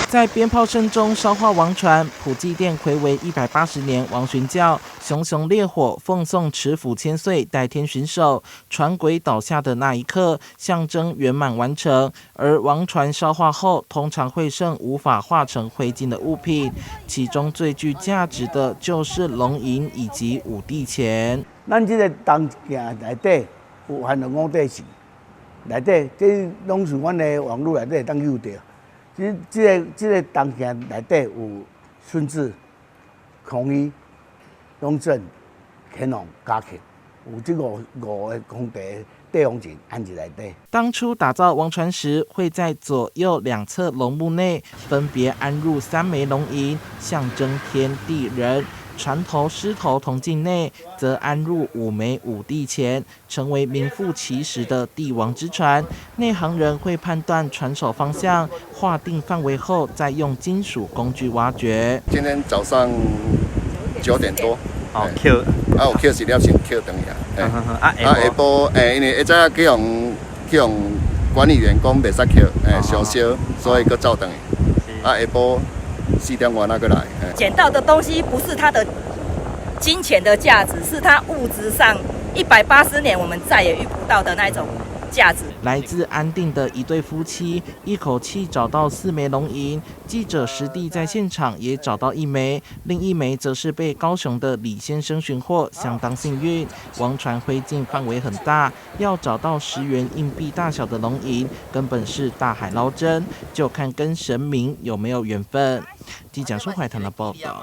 在鞭炮声中烧化王船，普济殿睽违180年王巡教，熊熊烈火奉送持斧千岁代天巡守，船轨倒下的那一刻，象征圆满完成。而王船烧化后，通常会剩无法化成灰烬的物品，其中最具价值的就是龙银以及五帝钱。咱这个东镜内底有含了5帝祠，内底这拢是阮的网络内底当有着。这个东镜内底有顺治、康熙、雍正、乾隆、嘉庆，有这5个皇帝帝王钱安在内底。当初打造王船时，会在左右2侧龙墓内分别安入3枚龙银，象征天地人。船头狮头铜镜内则安入5枚五帝钱，成为名副其实的帝王之船。内行人会判断船首方向，划定范围后，再用金属工具挖掘。今天早上9点多，哦，Q， 有 Q 是了先 Q 等下，下晡，因为下早去用管理员讲袂使 Q， 小烧，所以佮走等下晡。4点外那个来，捡到的东西不是它的金钱的价值，是它物质上180年我们再也遇不到的那种价值。来自安定的一对夫妻，一口气找到4枚龙银。记者实地在现场也找到1枚，另1枚则是被高雄的李先生寻获，相当幸运。王船灰烬范围很大，要找到10元硬币大小的龙银，根本是大海捞针，就看跟神明有没有缘分。记者苏怀棠的报道。